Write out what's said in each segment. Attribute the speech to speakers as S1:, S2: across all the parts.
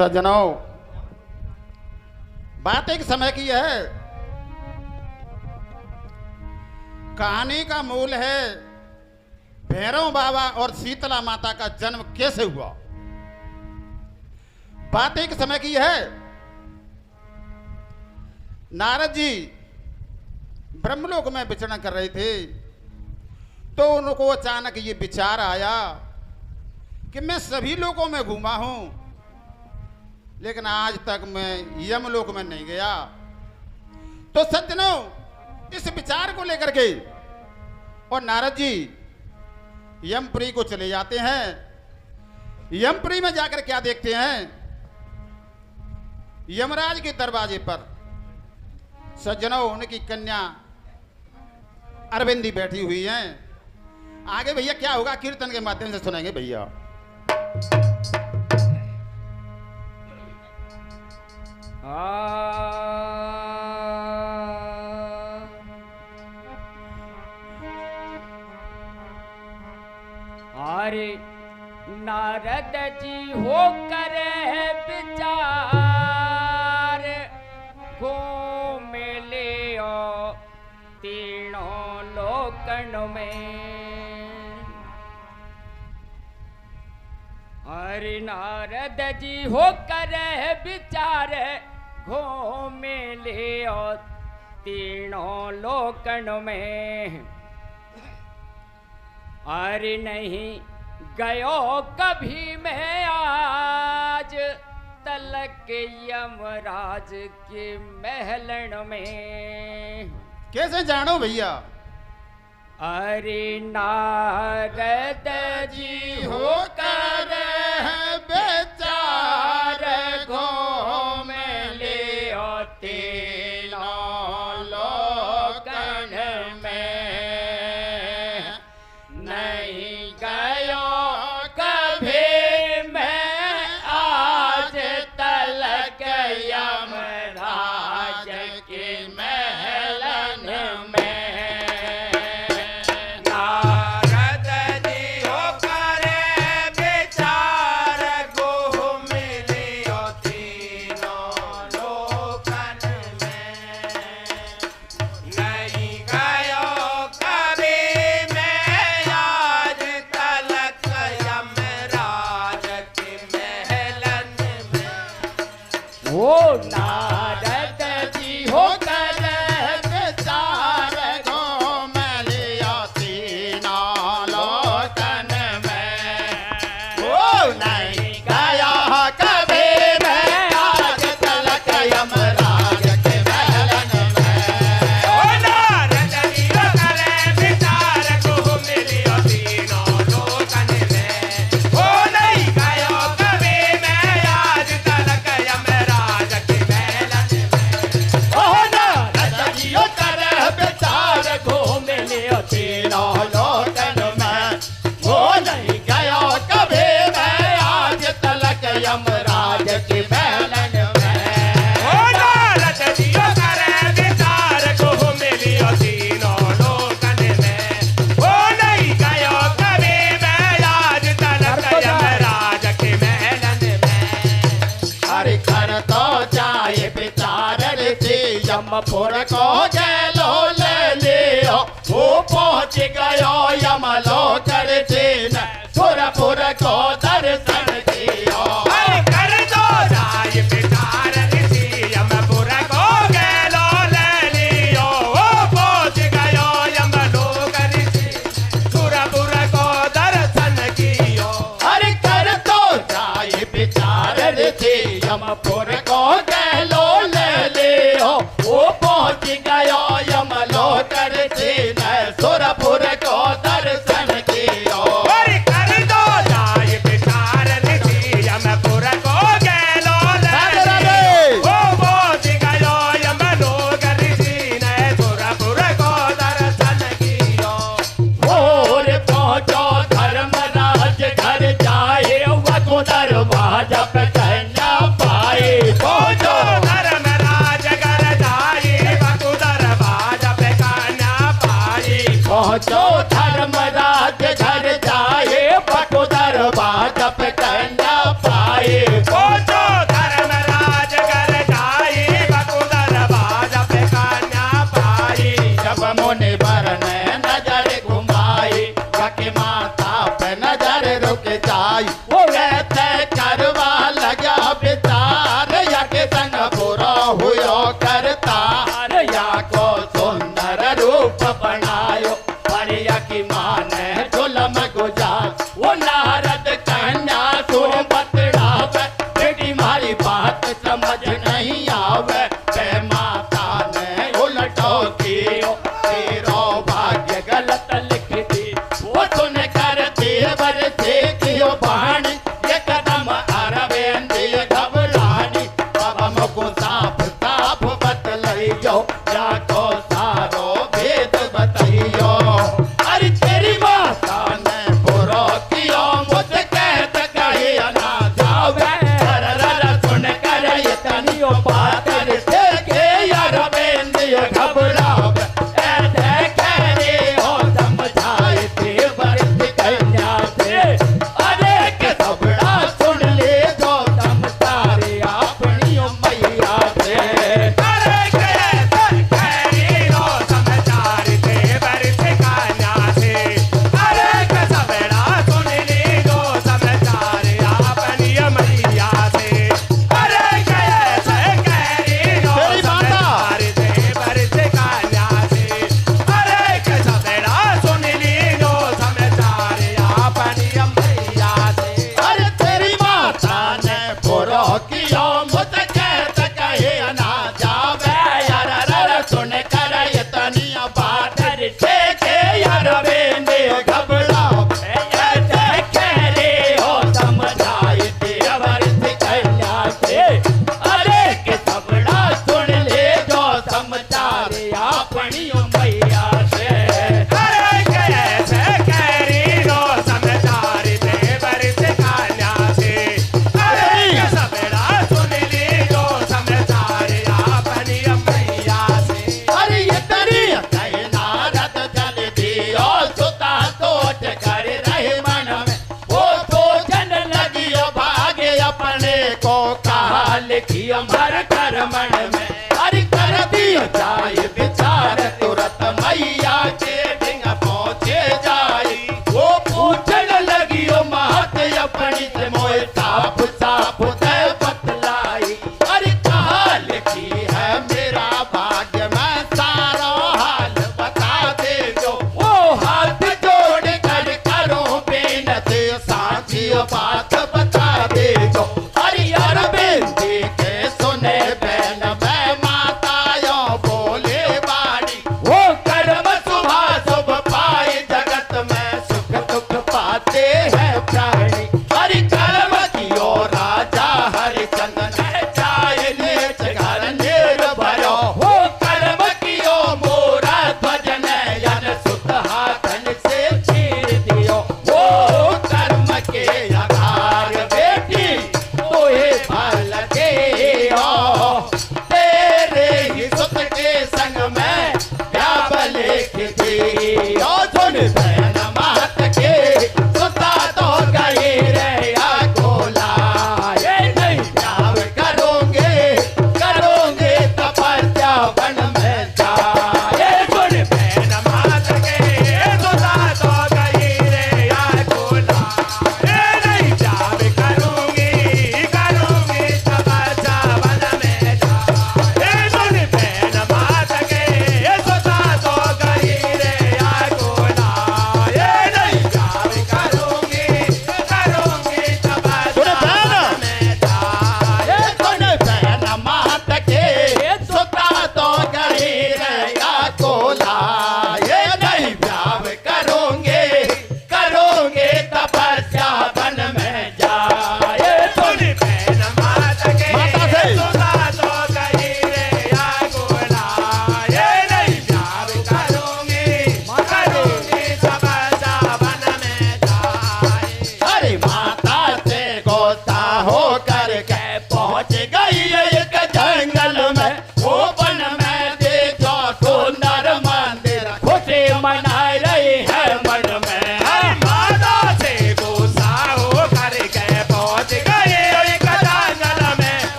S1: सज्जनों, बात एक समय की है। कहानी का मूल है भैरव बाबा और शीतला माता का जन्म कैसे हुआ। बात एक समय की है। नारद जी ब्रह्मलोक में विचरण कर रहे थे, तो उनको अचानक ये विचार आया कि मैं सभी लोकों में घूमा हूं, लेकिन आज तक मैं यमलोक में नहीं गया। तो सज्जनों, इस विचार को लेकर के और नारद जी यमपुरी को चले जाते हैं। यमपुरी में जाकर क्या देखते हैं? यमराज के दरवाजे पर सज्जनों उनकी कन्या अरविंदी बैठी हुई हैं। आगे भैया क्या होगा कीर्तन के माध्यम से सुनेंगे भैया।
S2: अरे नारद जी हो करे विचार को मिले तीनों लोकन में। अरे नारद जी हो करे विचार घूमे ले तीनों लोकन में। अरे नहीं गयो कभी मैं आज तलक यमराज के महलन में।
S1: कैसे जानो भैया?
S2: अरे नारद जी हो कर
S1: बेचार
S2: घूमे ले तीनों लोकन में। नहीं गयो कभी मैं आज तलक यमराज के महलन में। ओ नारद जी हो कर विचार घूम लिया तीनों लोकन में। ओ नहीं गया कभी मैं आज तलक यमराज के महलन में।
S3: ओ नारद जी हो कर विचार घूम लिया तीनों लोकन में। ओ नहीं गया कभी मैं आज तलक यमराज के महलन में।
S2: ओ नारद जी हो कर विचार घूम लिया तीनों लोकन में। ओ नहीं गया कभी मैं आज तलक यमराज के महलन में।
S3: ओ नारद जी हो कर विचार घूम लिया तीनों लोकन में। ओ नहीं गया कभी मैं आज तलक यमराज के महलन में।
S2: अरे कर तो जाए विचार रे यमपुर को गैलो ले लियो। वो पहुंच गयो यमलोक रे सुरपुर को दर्शन कियो।
S3: अरे कर दो राय विचार ऋषि यमपुर को गैलो ले लियो। ओ पहुंच गयो यमलोक ऋषि सुरपुर को दर्शन कियो।
S2: अरे कर तो जाए विचार रे यमपुर को गैलो ले लियो। वो पहुंच गयो यमलोक रे सुरपुर को दर्शन कियो।
S3: अरे कर दो राय विचार
S2: भर कर मन में हरि कर दियो जाय विचार तुरत मैया के ढिंग पहुँचे जाई वो पूछन लगी ओ महत अपनी से मोए साफ साफ दे बतलाई अरे कहाँ लिखी है मेरा भाग्य मैं सारा हाल बता दे जो वो हाथ जोड़ कर करो बेनती साची बात बता दे जो हरि अरविंद के सुने बैन मैं मातायो बोले बाड़ी वो कर्म सुभा शुभ पाए जगत में सुख दुख पाते हैं प्राणी हरि कर्म कियो राजा हरिचंदन चाहे नेच घर निर्भयो वो कर्म कियो मोरा ध्वजन यन सुत हाथन से चीर दियो वो कर्म के आधार बेटी तोहे फल दियो तेरे ही सुत के संग में व्याप लिख दियो सुन बहन महत के सुता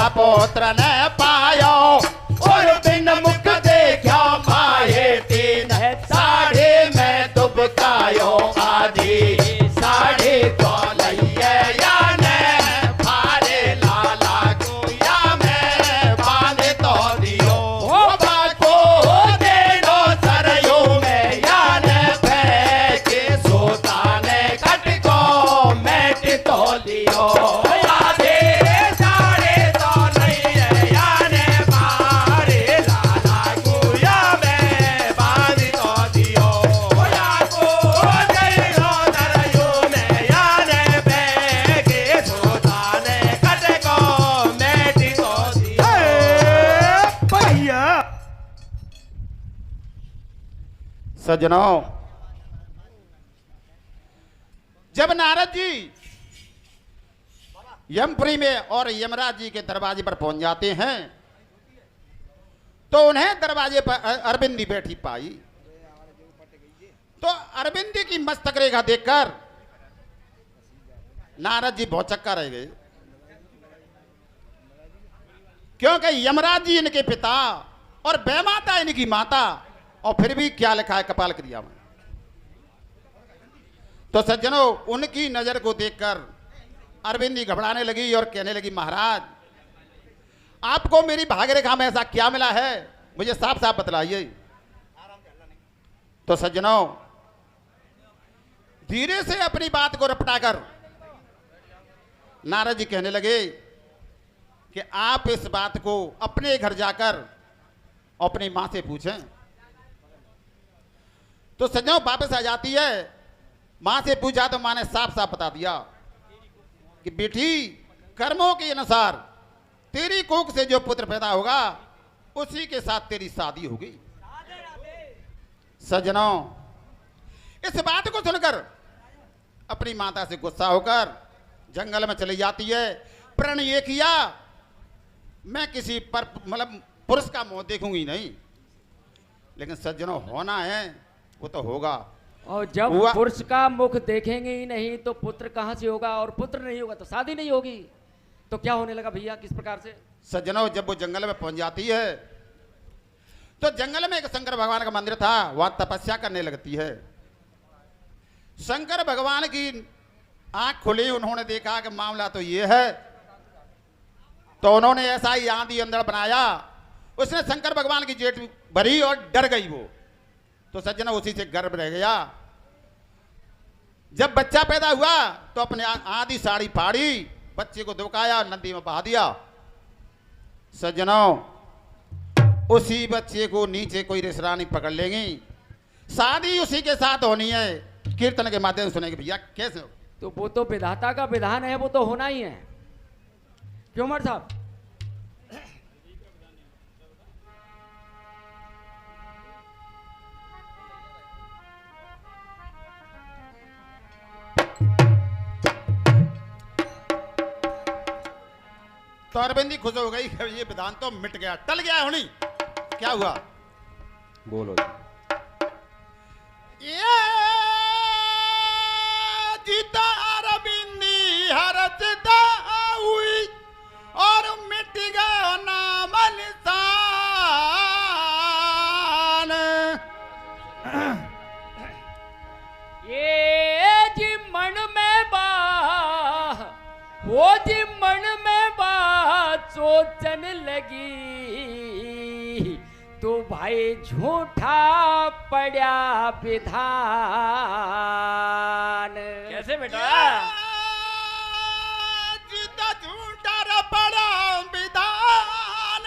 S2: पुत्र ने पायो और बिन मुख देखा माहे तीन साढ़े में दुबकायो आदि साढ़े को लइए या ने फारे लाला को या में बांध तो दियो बाको देनो सरयू में या ने फेंके सोता ने कट को मैट तो लियो आधे साढ़े तो नहीं है या ने मारे लाला गुया में बांध तो दियो या को देनो सरयू में या ने फेंके सोता ने कट को मैट तो दियो
S3: भैया
S1: सज्जनों, जब नारद जी यमपुरी में और यमराज जी के दरवाजे पर पहुंच जाते हैं तो उन्हें दरवाजे पर अरविंदी बैठी पाई। तो अरविंदी की मस्तक रेखा देखकर नारद जी भौचक्का रह गए, क्योंकि यमराज जी इनके पिता और बैमाता इनकी माता, और फिर भी क्या लिखा है कपाल क्रिया में। तो सज्जनों, उनकी नजर को देखकर अरविंदी घबराने लगी और कहने लगी, महाराज आपको मेरी भाग्यरेखा में ऐसा क्या मिला है, मुझे साफ साफ बतलाइए। तो सज्जनों, धीरे से अपनी बात को रपटाकर नारद जी कहने लगे कि आप इस बात को अपने घर जाकर अपनी मां से पूछें। तो सज्जनों, वापस आ जाती है, मां से पूछा तो मां ने साफ साफ बता दिया कि बेटी, कर्मों के अनुसार तेरी कोख से जो पुत्र पैदा होगा उसी के साथ तेरी शादी होगी। सज्जनों, इस बात को सुनकर अपनी माता से गुस्सा होकर जंगल में चली जाती है। प्रण ये किया, मैं किसी पर मतलब पुरुष का मुंह देखूंगी नहीं, लेकिन सज्जनों होना है वो तो होगा।
S4: और जब पुरुष का मुख देखेंगे ही नहीं तो पुत्र कहां से होगा, और पुत्र नहीं होगा तो शादी नहीं होगी। तो क्या होने लगा भैया, किस प्रकार से?
S1: सज्जनों, जब वो जंगल में पहुंच जाती है तो जंगल में एक शंकर भगवान का मंदिर था, वहां तपस्या करने लगती है। शंकर भगवान की आंख खुली, उन्होंने देखा कि मामला तो ये है, तो उन्होंने ऐसा ही आंधी अंदर बनाया, उसने शंकर भगवान की जेठ भरी और डर गई वो। तो सज्जनों, उसी से गर्भ रह गया। जब बच्चा पैदा हुआ तो अपने आधी साड़ी फाड़ी, बच्चे को दुबकाया, नदी में बहा दिया। सज्जनों, उसी बच्चे को नीचे कोई रिसरानी पकड़ लेंगी, शादी उसी के साथ होनी है। कीर्तन के माध्यम से सुनेंगे भैया कैसे हो।
S4: तो वो तो विधाता का विधान है, वो तो होना ही है। क्यों मर साहब?
S1: तो अरविंदी खुश हो गई, ये विधान तो मिट गया, टल गया होनी। क्या हुआ?
S3: बोलो
S1: ये जीता अरविंदी हरचता हुई और मिट गया नाम निशान।
S4: ये जी मन में बा, वो जी मन में बात सोचन लगी, तो भाई झूठा पड़ा विधान। कैसे बेटा?
S1: जीता झूठा पड़ा विधान,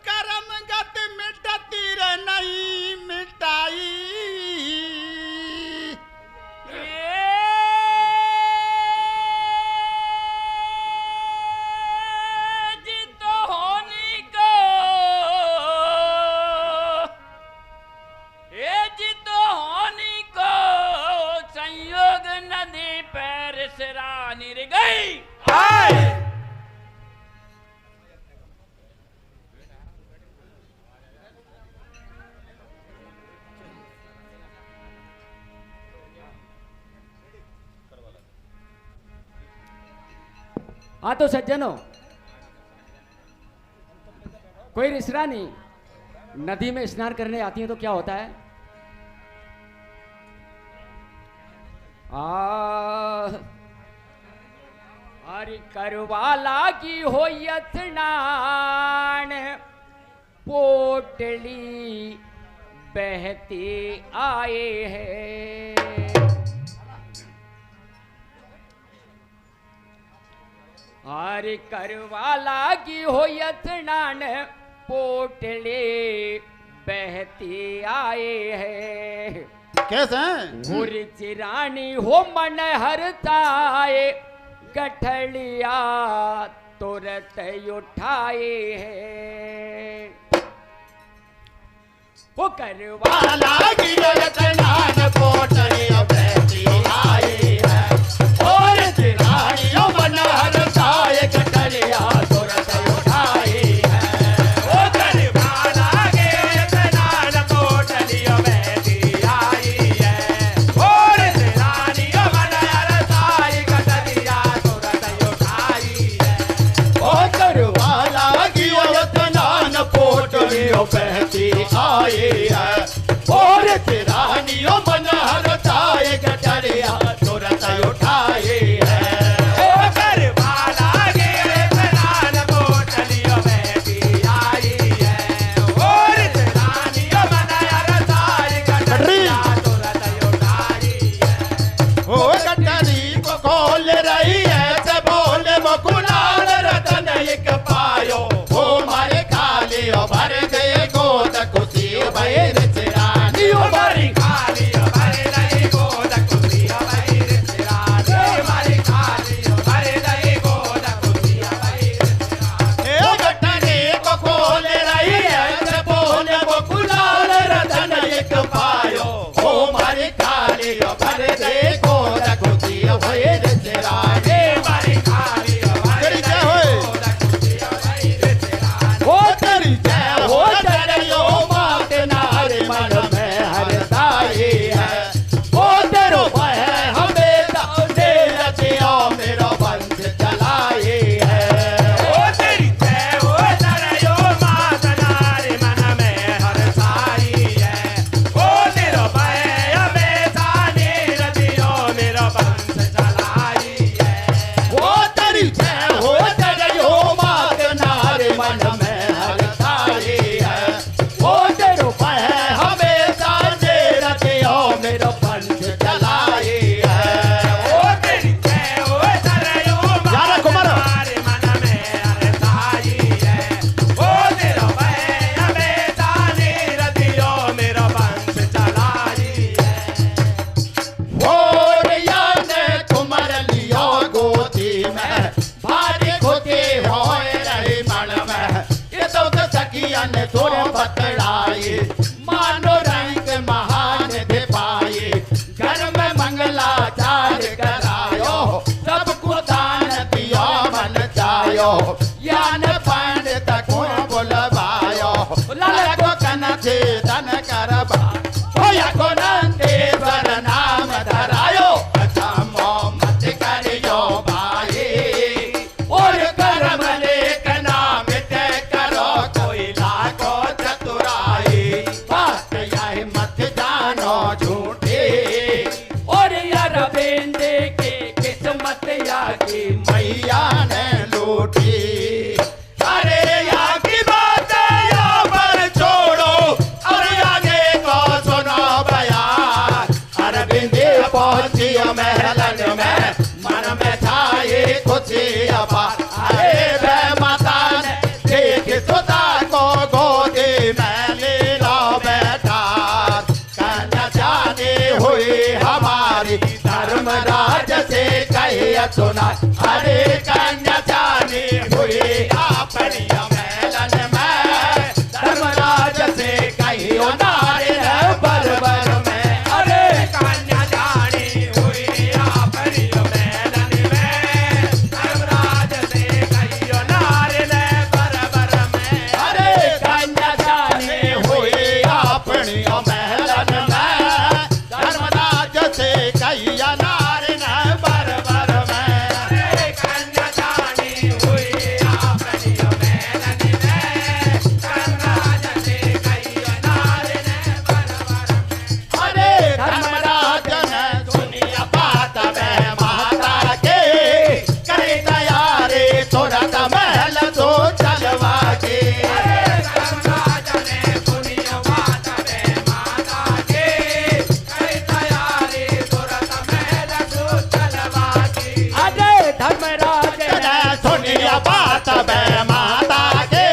S1: कर्म गति मिटती रे नहीं मिटाई।
S4: हाँ तो सज्जनों, कोई ऋषिरानी नदी में स्नान करने आती है तो क्या होता है? हरि करवाला की हो स्नान पोटली बहती आए हैं। हरि करवाला की हो स्नान पोटली बहती आए हैं।
S1: कैसे हैं?
S4: हुरी चिरानी हो मन हरताए गठलिया तुरंत उठाए है। वो करवाला
S2: की स्नान पोटली बहती आई है और चिरानियों मन हरताए गठलिया तुरंत उठाई है।
S3: ओ करवाला के स्नान पोटली बहती आई है और चिरानियों मन हरताए गठलिया तुरंत उठाई है।
S2: ओ करवाला की स्नान पोटली बहती आई है और चिरानियों मन हरताए गठलिया तुरंत उठाई है।
S3: ओ करवाला के स्नान पोटली बहती आई है और चिरानियों मन हरताए गठलिया तुरंत उठाई है।
S2: वो गठरी को खोल रही है से बोले वो कुलाल रतन एक पायो वो मारे खाली भर गए गोद खुशी भैर चिरानी
S3: हमारी खाली हमारे नहीं गोद खुशी हमारी चिरानी हमारी खाली हमारे नहीं गोद खुशी हमारी चिरानी।
S2: ए गठरी को खोल रही है से बोले वो कुलाल रतन एक पायो वो मारे खाली भर गए गोद खुशी भैर चिरानी
S3: हमारी खाली हमारे नहीं गोद खुशी हमारी चिरानी।
S2: हो तेरी जय हो तेरियो मात नारे मन में हरताई है। हो तेरो भय हमें दे रचियो मेरो वंश चलाई है।
S3: ओ तेरी जय हो तरयो मात नारे मन में हरसाई है। ओ तेरो भय हमेशा निरतियो मेरो वंश चलाई है।
S2: हो तेरी जय हो तेरियो मात नारे मन में हरताई है। हो तेरो भय हमेशा दे रचियो मेरो वंश चलाई है।
S3: ओ तेरी जय हो तरयो
S2: यारा
S3: मात
S2: कुमार।
S3: नारे मन में हरसाई है। ओ तेरो भय हमेशा निरतियो मेरो वंश चलाई है।
S2: भोरिया ने कुमर लियो गोदी में भारी खुशी होए रही मन में। ये तो सखिया ने तोर बतलाई मानो रंग महान दे पाई। घर में मंगलाचार करायो सबको दान दियो मन चायो। यान पंडित को बुलवायो लाल को कन छेदन करवा होया को नंदेश्वर नाम धरायो। अथमो मत करियो भाई और कर्म लेख नाम तय करो कोई लाखो चतुराई। बात यही मत जानो झूठी और यार बेंदे के किस्मत या की मैया ने लूटी। अरे या की बात या पर छोड़ो और आगे को सुनो बयान। अरविंदे पहुंची महलन में मन में छाई खुशी अपार। अरे वे माता ने देख सुधा को गोदी में ले लो बैठा। कन्या जानी हुई हमारी धर्मराज से कही सुना। अरे कन्या जानी हुई अपनी मेलन में धर्मराज से कही नारे बरबर में।
S3: अरे कन्या जानी हुई अपनी मेलन में धर्मराज से कहियो नारे ले बरबर में।
S2: अरे कन्या जानी हुई अपनी मेलन में धर्मराज से कही नारे बरबर में।
S3: अरे कन्या जानी
S2: तबे माता के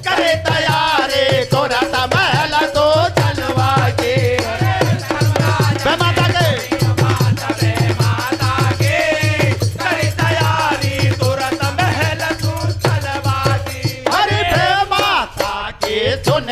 S2: करे तैयारी तुरंत महल तो चलवा के बे माता के हरि बे माता के सुन